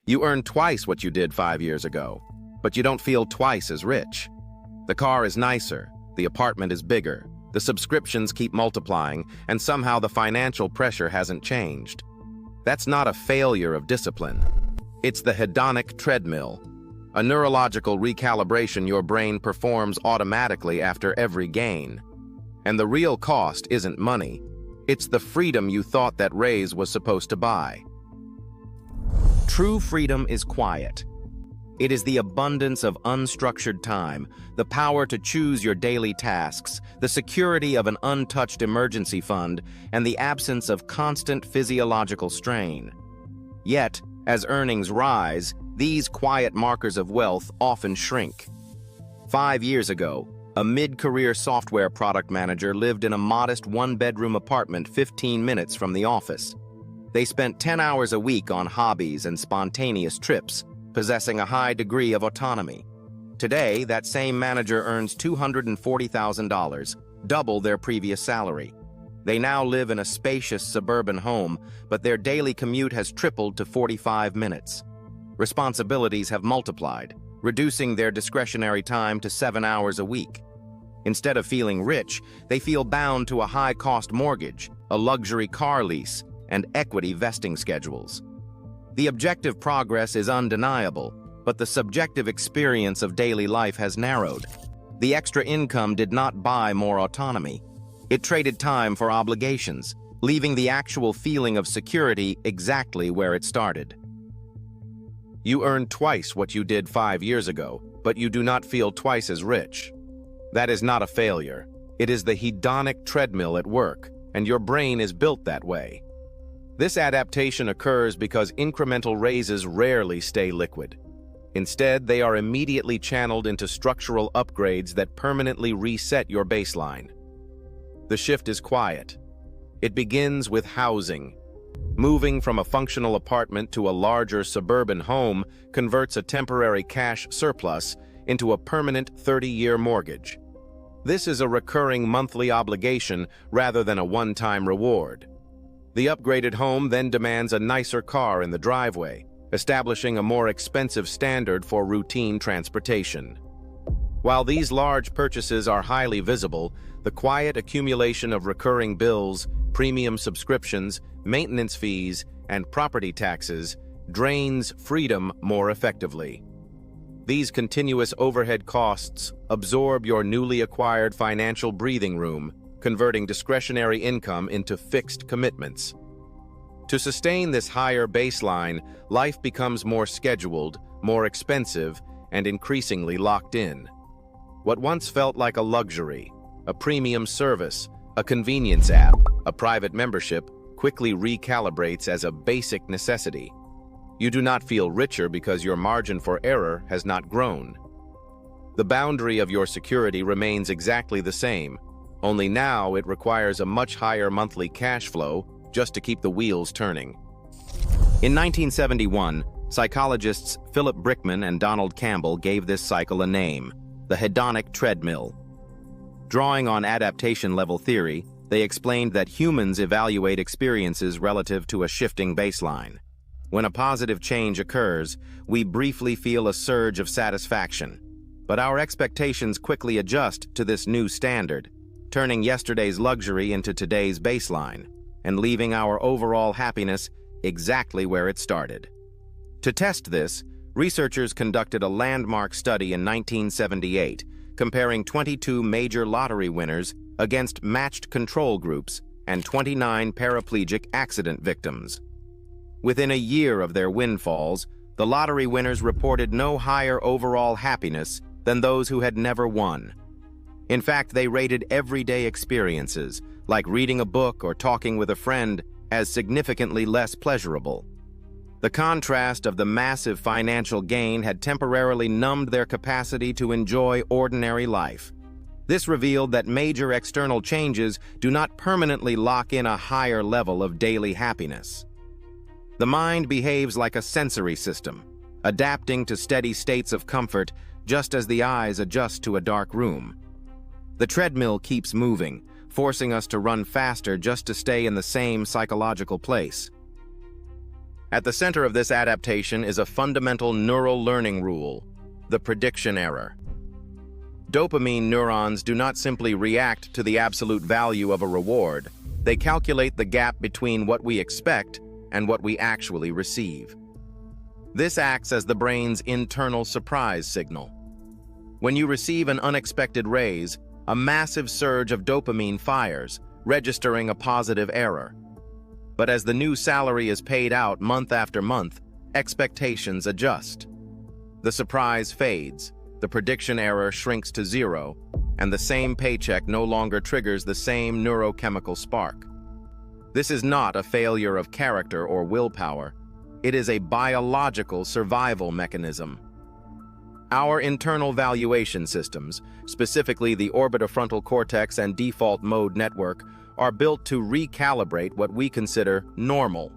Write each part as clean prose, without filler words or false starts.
You earn twice what you did 5 years ago, but you don't feel twice as rich. The car is nicer, the apartment is bigger, the subscriptions keep multiplying, and somehow the financial pressure hasn't changed. That's not a failure of discipline. It's the hedonic treadmill, a neurological recalibration your brain performs automatically after every gain. And the real cost isn't money. It's the freedom you thought that raise was supposed to buy. True freedom is quiet. It is the abundance of unstructured time, the power to choose your daily tasks, the security of an untouched emergency fund, and the absence of constant physiological strain. Yet, as earnings rise, these quiet markers of wealth often shrink. 5 years ago, a mid-career software product manager lived in a modest one-bedroom apartment 15 minutes from the office. They spent 10 hours a week on hobbies and spontaneous trips, possessing a high degree of autonomy. Today, that same manager earns $240,000, double their previous salary. They now live in a spacious suburban home, but their daily commute has tripled to 45 minutes. Responsibilities have multiplied, reducing their discretionary time to 7 hours a week. Instead of feeling rich, they feel bound to a high-cost mortgage, a luxury car lease, and equity vesting schedules. The objective progress is undeniable, but the subjective experience of daily life has narrowed. The extra income did not buy more autonomy. It traded time for obligations, leaving the actual feeling of security exactly where it started. You earn twice what you did 5 years ago, but you do not feel twice as rich. That is not a failure. It is the hedonic treadmill at work, and your brain is built that way. This adaptation occurs because incremental raises rarely stay liquid. Instead, they are immediately channeled into structural upgrades that permanently reset your baseline. The shift is quiet. It begins with housing. Moving from a functional apartment to a larger suburban home converts a temporary cash surplus into a permanent 30-year mortgage. This is a recurring monthly obligation rather than a one-time reward. The upgraded home then demands a nicer car in the driveway, establishing a more expensive standard for routine transportation. While these large purchases are highly visible, the quiet accumulation of recurring bills, premium subscriptions, maintenance fees, and property taxes drains freedom more effectively. These continuous overhead costs absorb your newly acquired financial breathing room, converting discretionary income into fixed commitments. To sustain this higher baseline, life becomes more scheduled, more expensive, and increasingly locked in. What once felt like a luxury, a premium service, a convenience app, a private membership, quickly recalibrates as a basic necessity. You do not feel richer because your margin for error has not grown. The boundary of your security remains exactly the same, only now it requires a much higher monthly cash flow just to keep the wheels turning. In 1971, psychologists Philip Brickman and Donald Campbell gave this cycle a name, the hedonic treadmill. Drawing on adaptation-level theory, they explained that humans evaluate experiences relative to a shifting baseline. When a positive change occurs, we briefly feel a surge of satisfaction. But our expectations quickly adjust to this new standard, turning yesterday's luxury into today's baseline, and leaving our overall happiness exactly where it started. To test this, researchers conducted a landmark study in 1978, comparing 22 major lottery winners against matched control groups and 29 paraplegic accident victims. Within a year of their windfalls, the lottery winners reported no higher overall happiness than those who had never won. In fact, they rated everyday experiences, like reading a book or talking with a friend, as significantly less pleasurable. The contrast of the massive financial gain had temporarily numbed their capacity to enjoy ordinary life. This revealed that major external changes do not permanently lock in a higher level of daily happiness. The mind behaves like a sensory system, adapting to steady states of comfort just as the eyes adjust to a dark room. The treadmill keeps moving, forcing us to run faster just to stay in the same psychological place. At the center of this adaptation is a fundamental neural learning rule, the prediction error. Dopamine neurons do not simply react to the absolute value of a reward. They calculate the gap between what we expect and what we actually receive. This acts as the brain's internal surprise signal. When you receive an unexpected raise, a massive surge of dopamine fires, registering a positive error. But as the new salary is paid out month after month, expectations adjust. The surprise fades, the prediction error shrinks to zero, and the same paycheck no longer triggers the same neurochemical spark. This is not a failure of character or willpower. It is a biological survival mechanism. Our internal valuation systems, specifically the orbitofrontal cortex and default mode network, are built to recalibrate what we consider normal.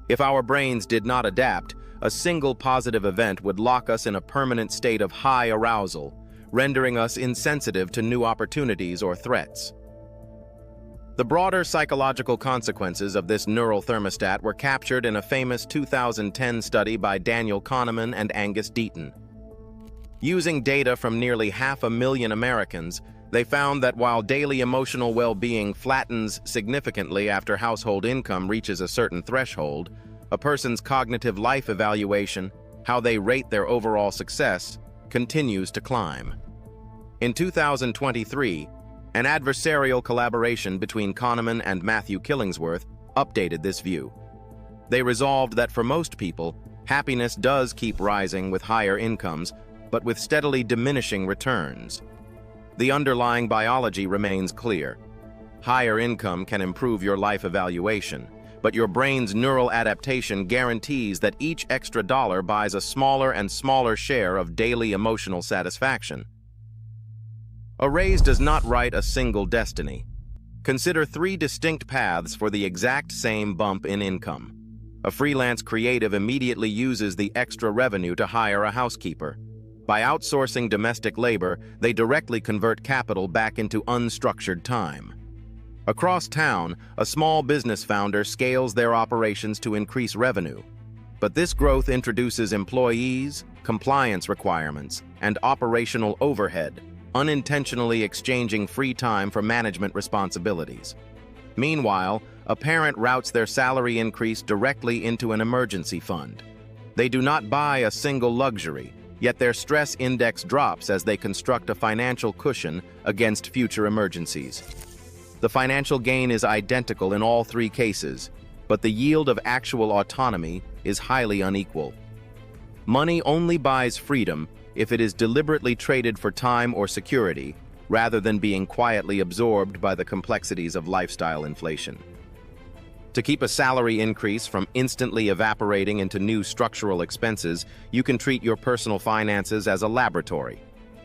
If our brains did not adapt, a single positive event would lock us in a permanent state of high arousal, rendering us insensitive to new opportunities or threats. The broader psychological consequences of this neural thermostat were captured in a famous 2010 study by Daniel Kahneman and Angus Deaton. Using data from nearly 500,000 Americans, they found that while daily emotional well-being flattens significantly after household income reaches a certain threshold, a person's cognitive life evaluation, how they rate their overall success, continues to climb. In 2023, an adversarial collaboration between Kahneman and Matthew Killingsworth updated this view. They resolved that for most people, happiness does keep rising with higher incomes, but with steadily diminishing returns. The underlying biology remains clear. Higher income can improve your life evaluation, but your brain's neural adaptation guarantees that each extra dollar buys a smaller and smaller share of daily emotional satisfaction. A raise does not write a single destiny. Consider 3 distinct paths for the exact same bump in income. A freelance creative immediately uses the extra revenue to hire a housekeeper. By outsourcing domestic labor, they directly convert capital back into unstructured time. Across town, a small business founder scales their operations to increase revenue. But this growth introduces employees, compliance requirements, and operational overhead, unintentionally exchanging free time for management responsibilities. Meanwhile, a parent routes their salary increase directly into an emergency fund. They do not buy a single luxury, yet their stress index drops as they construct a financial cushion against future emergencies. The financial gain is identical in all 3 cases, but the yield of actual autonomy is highly unequal. Money only buys freedom if it is deliberately traded for time or security, rather than being quietly absorbed by the complexities of lifestyle inflation. To keep a salary increase from instantly evaporating into new structural expenses, you can treat your personal finances as a laboratory.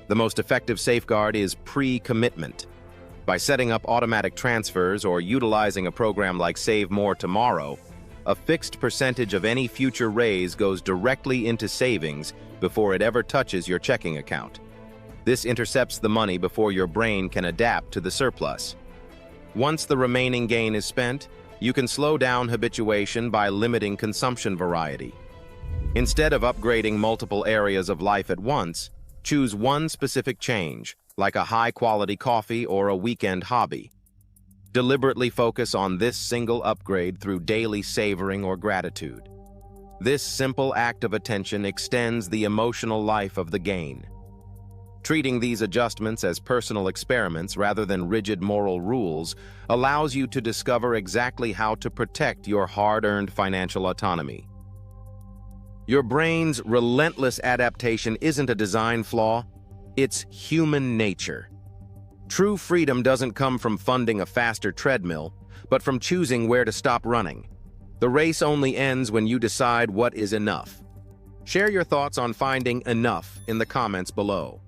The most effective safeguard is pre-commitment. By setting up automatic transfers or utilizing a program like Save More Tomorrow, a fixed percentage of any future raise goes directly into savings before it ever touches your checking account. This intercepts the money before your brain can adapt to the surplus. Once the remaining gain is spent, you can slow down habituation by limiting consumption variety. Instead of upgrading multiple areas of life at once, choose one specific change, like a high-quality coffee or a weekend hobby. Deliberately focus on this single upgrade through daily savoring or gratitude. This simple act of attention extends the emotional life of the gain. Treating these adjustments as personal experiments rather than rigid moral rules allows you to discover exactly how to protect your hard-earned financial autonomy. Your brain's relentless adaptation isn't a design flaw, it's human nature. True freedom doesn't come from funding a faster treadmill, but from choosing where to stop running. The race only ends when you decide what is enough. Share your thoughts on finding enough in the comments below.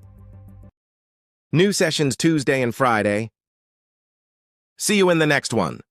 New sessions Tuesday and Friday. See you in the next one.